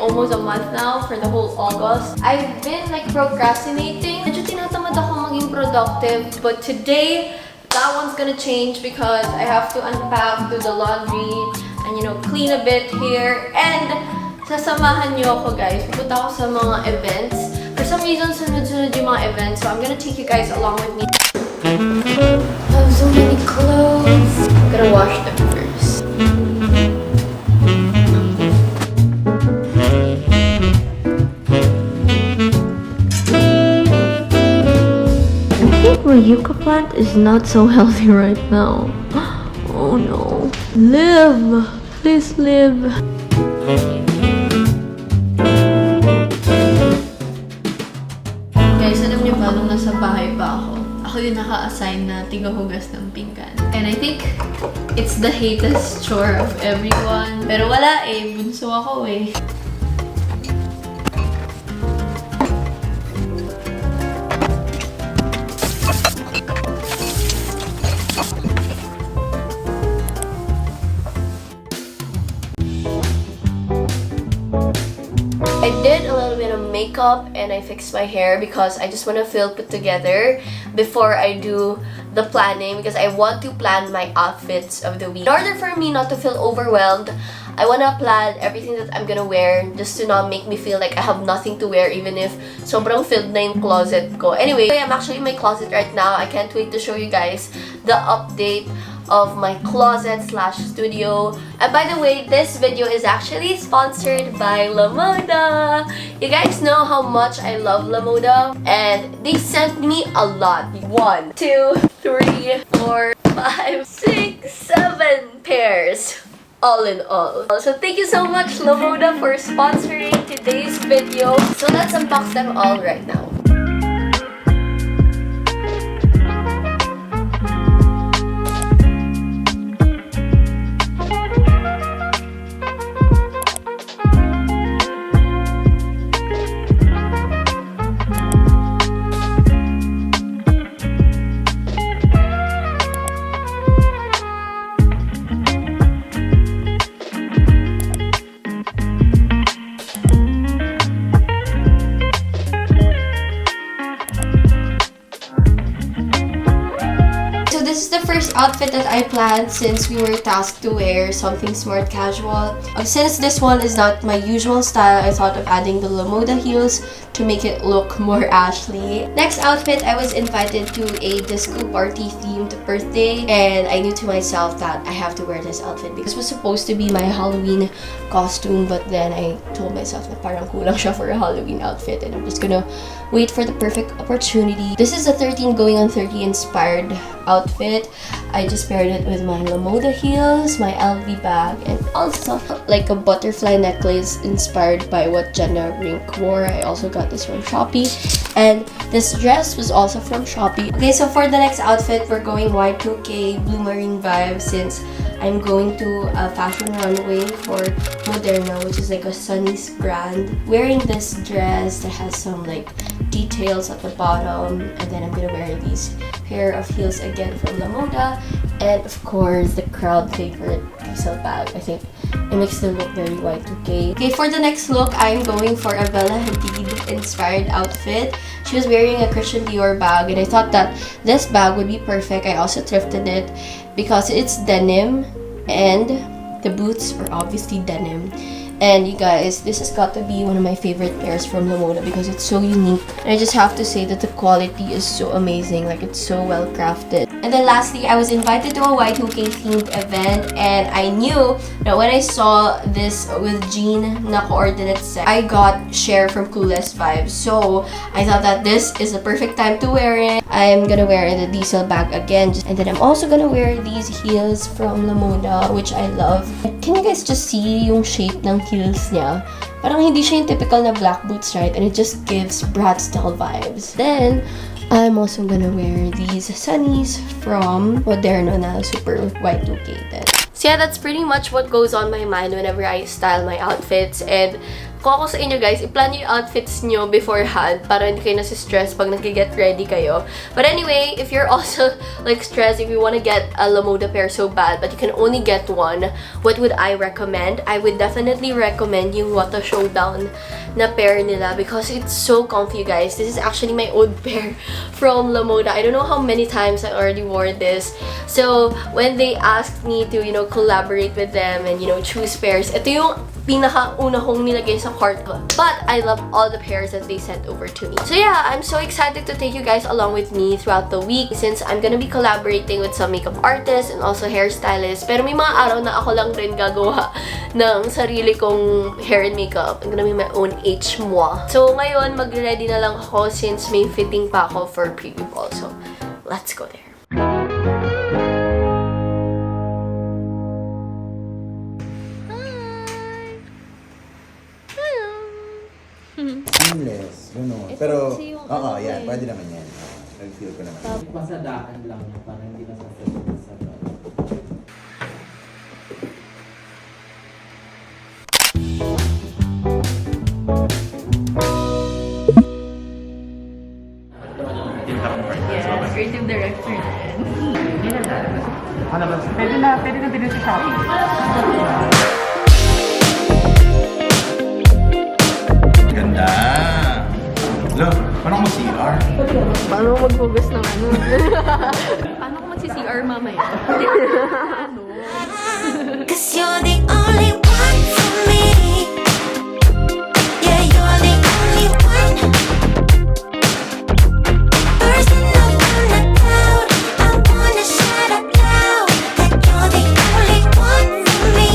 almost a month now, for the whole August. I've been like procrastinating. Medyo tinatamad ako maging productive, but today, that one's gonna change because I have to unpack, do the laundry, and you know, clean a bit here. And sasamahan niyo ako guys. Pupunta ako sa mga events. For some reason, sunod-sunod yung mga events. So I'm gonna take you guys along with me. I have so many clothes. I'm gonna wash them first. My yucca plant is not so healthy right now. Oh no. Live! Please live! Guys, alam niyo ba, nung nasa bahay pa ako yung naka-assign na tigahugas ng pinggan. And I think it's the hatest chore of everyone. Pero wala eh, bunso ako eh. I did a little bit of makeup and I fixed my hair because I just want to feel put together before I do the planning, because I want to plan my outfits of the week. In order for me not to feel overwhelmed, I want to plan everything that I'm gonna wear just to not make me feel like I have nothing to wear even if sobrang filled na yung closet ko. Anyway, I'm actually in my closet right now. I can't wait to show you guys the update of my closet slash studio. And by the way, this video is actually sponsored by Lamoda. You guys know how much I love Lamoda, and they sent me a lot. 1, 2, 3, 4, 5, 6, 7 pairs. All in all. So thank you so much Lamoda for sponsoring today's video. So let's unbox them all right now. This is the first outfit that I planned since we were tasked to wear something smart casual. Since this one is not my usual style, I thought of adding the Lamoda heels to make it look more Ashley. Next outfit, I was invited to a disco party themed birthday, and I knew to myself that I have to wear this outfit because this was supposed to be my Halloween costume, but then I told myself na parang kulang siya for a Halloween outfit, and I'm just gonna wait for the perfect opportunity. This is a 13 going on 30 inspired outfit. I just paired it with my Lamoda heels, my LV bag, and also like a butterfly necklace inspired by what Jenna Rink wore. I also got this from Shopee, and this dress was also from Shopee. Okay, so for the next outfit, we're going Y2K Blue Marine vibe since I'm going to a fashion runway for Moderna, which is like a Sunny's brand. Wearing this dress that has some like details at the bottom, and then I'm gonna wear these pair of heels again from Lamoda, and of course the crowd favorite diesel bag. I think it makes them look very Y2K. Okay, for the next look, I'm going for a Bella Hadid inspired outfit. She was wearing a Christian Dior bag, and I thought that this bag would be perfect. I also thrifted it because it's denim and the boots are obviously denim. And you guys, this has got to be one of my favorite pairs from Lamoda because it's so unique. And I just have to say that the quality is so amazing. Like, it's so well crafted. And then lastly, I was invited to a Y2K themed event, and I knew that when I saw this with jean na coordinate set, I got Cher from Clueless Vibes. So I thought that this is the perfect time to wear it. I'm gonna wear the diesel bag again, and then I'm also gonna wear these heels from Lamoda, which I love. Can you guys just see yung shape ng heels niya? Parang hindi siya yung typical na black boots, right? And it just gives Brat style vibes. Then I'm also gonna wear these sunnies from Moderna na super Y2K. So yeah, that's pretty much what goes on my mind whenever I style my outfits. And Kung ako sa inyo guys, i-plan nyo yung outfits nyo beforehand para hindi kayo nasi-stress pag nag-get ready kayo. But anyway, if you're also like stressed, if you want to get a Lamoda pair so bad but you can only get one, what would I recommend? I would definitely recommend yung Wata Showdown na pair nila because it's so comfy, guys. This is actually my old pair from Lamoda. I don't know how many times I already wore this. So when they asked me to, you know, collaborate with them and, you know, choose pairs, ito yung pinaka-una kong nilagay sa cart ko. But I love all the pairs that they sent over to me. So yeah, I'm so excited to take you guys along with me throughout the week since I'm gonna be collaborating with some makeup artists and also hairstylists. Pero may mga araw na ako lang rin gagawa ng sarili kong hair and makeup. I'm gonna be my own H moi. So ngayon, mag-ready na lang ako since may fitting pa ako for preview ball. So let's go there. Seamless, gano'n. Pero, oo, yan. Pwede naman yan. Nag-feel ko naman. Pasadaan lang niya para hindi nasasabot sa Yes, creative director din. Pwede na din sa shopping. Ganda! Lo, paano ko CR? Paano mag-focus ng ano? Paano ko mag-CR mamaya? Cause you're the only one for me. Yeah, you're the only one. There's nothing to doubt. I wanna shout out loud that you're the only one for me.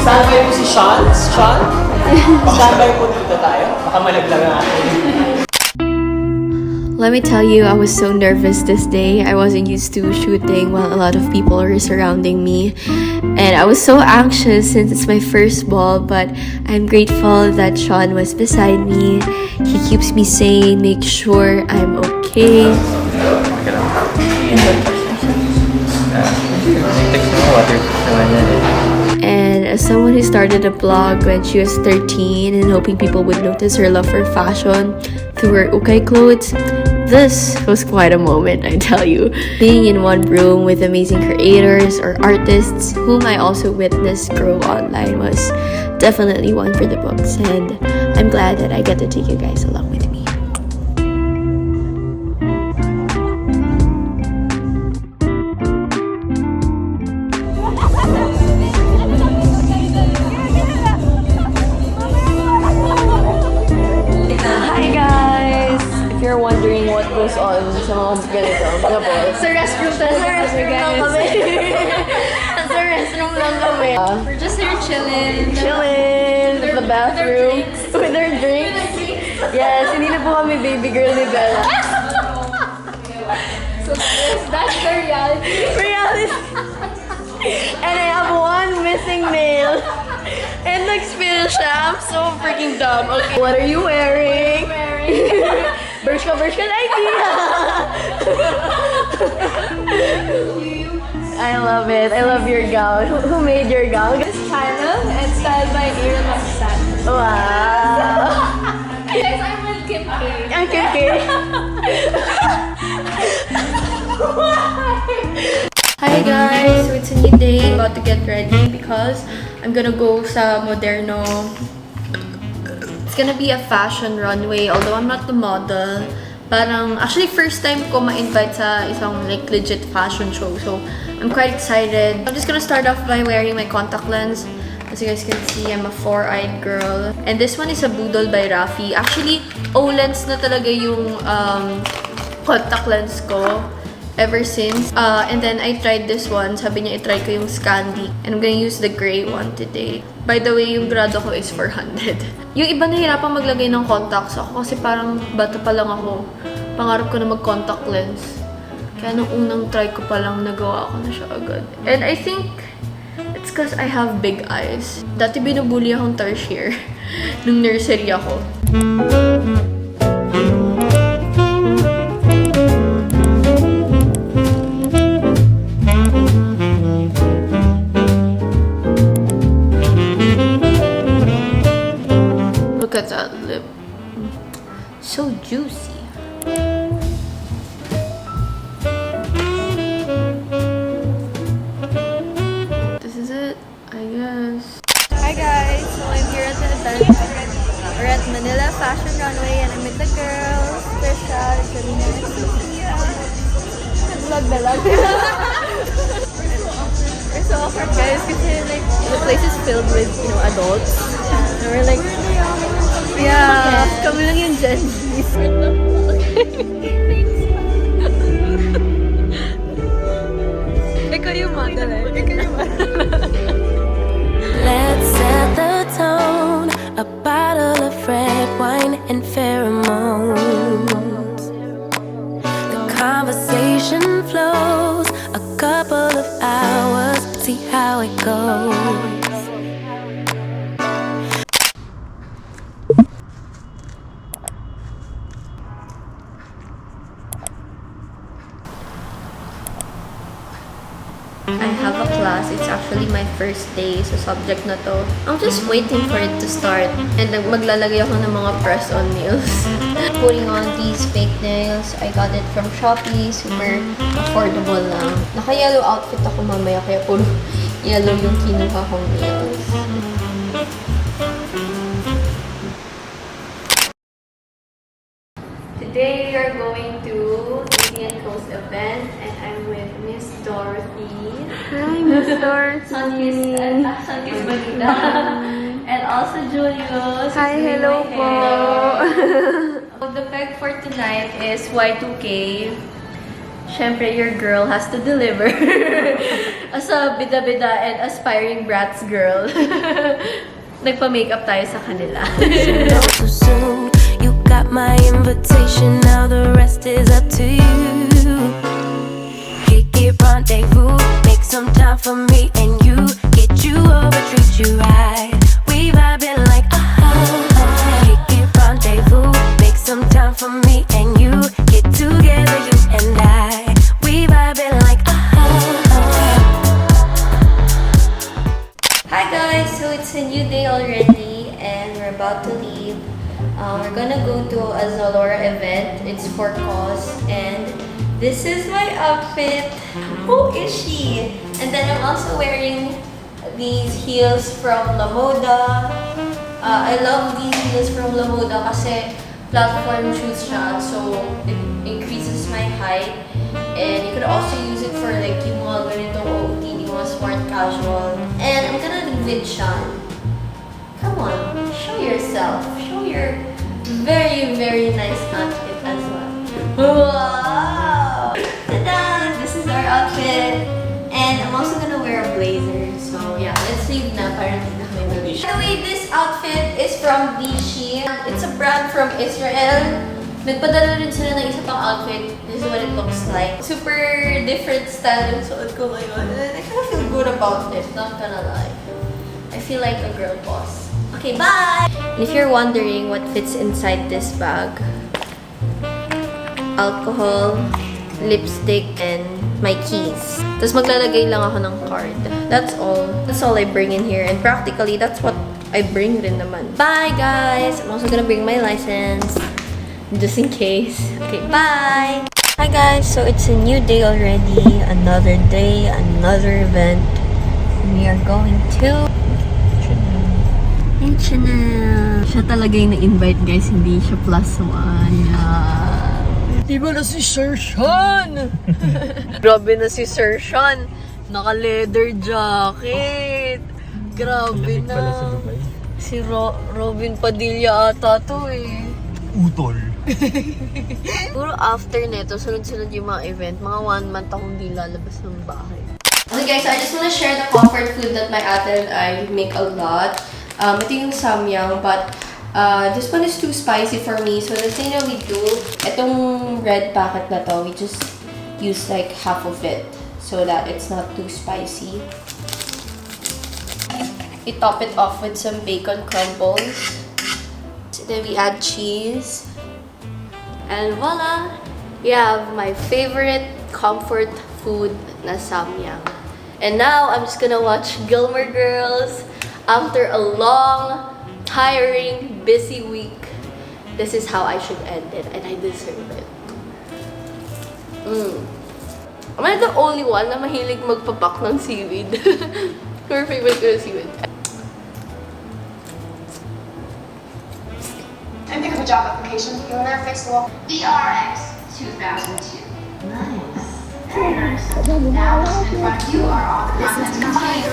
Standby po si Sean? Sean? Standby po dito tayo. Baka malaglag ang akin. Let me tell you, I was so nervous this day. I wasn't used to shooting while a lot of people were surrounding me. And I was so anxious since it's my first ball, but I'm grateful that Sean was beside me. He keeps me sane, makes sure I'm okay. And as someone who started a blog when she was 13 and hoping people would notice her love for fashion through her ukay clothes, this was quite a moment, I tell you. Being in one room with amazing creators or artists whom I also witnessed grow online was definitely one for the books, and I'm glad that I get to take you guys along with me. Hi guys! If you're wondering what goes on sa mga ganito, mga balls. Sa restroom talaga kami, guys. Sa restroom lang kami. We're just here chilling. Chilling in the bathroom with our drinks. Yes, hindi na po kami baby girl ni Bella. So that's the reality. Reality. And I have one missing nail. And nag-spill siya. I'm so freaking dumb. Okay. What are you wearing? Birch ka idea. I love it. I love your gown. Who made your gown? This channel and styled by Aaron Maxat. Wow. Guys, I'm with Kim K. Ang Kim. Hi guys! So it's a new day. About to get ready because I'm gonna go sa Moderno. It's gonna be a fashion runway, although I'm not the model. Parang, actually first time ko ma-invite sa isang like legit fashion show. So I'm quite excited. I'm just gonna start off by wearing my contact lens. As you guys can see, I'm a four-eyed girl. And this one is a Boodle by Rafi. Actually, O-lens na talaga yung contact lens ko ever since. And then I tried this one. Sabi niya i-try ko yung Scandi. And I'm gonna use the gray one today. By the way, yung grado ko is 400. Yung iba nahirapan maglagay ng contacts ako kasi parang bata pa lang ako. Pangarap ko na mag-contact lens. Kaya nung unang try ko pa lang, nagawa ko na siya agad. And I think it's because I have big eyes. Dati binubuli akong tertiary nung nursery ako. So juicy. This is it, I guess. Hi guys, so I'm here at the event. We're at Manila Fashion Runway and I'm with the girls. Trisha, Jelena, and Sophia. Vlog na lang. We're so awkward guys kasi like the place is filled with, adults. And we're like, yeah, kami lang yung Gen Zs. Ikaw yung model eh. Ikaw yung model. Let's set the tone. A bottle of red wine and pheromones. The conversation flows. A couple of hours. See how it goes. I have a class. It's actually my first day sa subject na to. I'm just waiting for it to start. And maglalagay ako ng mga press-on nails. Putting on these fake nails. I got it from Shopee. Super affordable lang. Naka-yellow outfit ako mamaya kaya puro yellow yung kinuha kong nails. Today we are going to Indian Coast event and I'm with Miss Dorothy. Hi, Miss Dorothy. Sunkiss Manila. And also Julius. Hi, hello po. The peg for tonight is Y2K. Syempre, your girl has to deliver. As a bida-bida and aspiring brats girl. Nagpa-makeup tayo sa kanila. So soon, you got my invitation. Now the rest is up to you. Kick it, rendezvous. Make some time for me and you. Get you over, treat you right. We vibing like Kick it, rendezvous. Make some time for me and you. Get together, you and I. We vibing like Hi guys! So it's a new day already and we're about to leave. We're gonna go to a Zalora event. It's for cause and this is my outfit. Who is she? And then I'm also wearing these heels from Lamoda. I love these heels from Lamoda kasi platform shoes siya. So it increases my height. And you could also use it for like yung mga ganitong OOTD, mga smart casual. And I'm gonna leave with Sean. Come on, show yourself. Show your very, very nice outfit as well. Wow! Ta-da! This is our outfit. And I'm also gonna wear a blazer. So yeah, let's leave na para hindi na kami mali. By the way, this outfit is from issy. It's a brand from Israel. Nagpadala rin sila ng isa pang outfit. This is what it looks like. Super different style yung suot ko ngayon. And I kind of feel good about it, not gonna lie. I feel like a girl boss. Okay, bye! And if you're wondering what fits inside this bag, alcohol, lipstick, and my keys. Tapos maglalagay lang ako ng card. That's all. That's all I bring in here. And practically, that's what I bring rin naman. Bye, guys! I'm also gonna bring my license. Just in case. Okay, bye! Hi guys! So it's a new day already. Another day, another event. We are going to H&M. Siya talaga yung na-invite guys, hindi siya plus one. Diba na si Sir Sean? Grabe na si Sir Sean. Naka-leather jacket. Grabe na. Si Robin Padilla ata to eh. Utol. Puro after neto, sunod-sunod yung mga event. Mga 1 month akong di lalabas ng bahay. Okay guys, so I just want to share the comfort food that my ate and I make a lot. Ito yung samyang, but this one is too spicy for me. So the thing that we do, itong red packet na to, we just use like half of it so that it's not too spicy. We top it off with some bacon crumbles. Then we add cheese. And voila! We have my favorite comfort food na samyang. And now, I'm just gonna watch Gilmore Girls after a long, tiring, busy week. this is how I should end it, and I deserve it. Am I the only one na mahilig magpapak ng seaweed? Your favorite ko yung seaweed. And pick up a job application. You want to fix the wall? BRX 2002. Nice. Very nice. Now, in front of you are all the continents contained.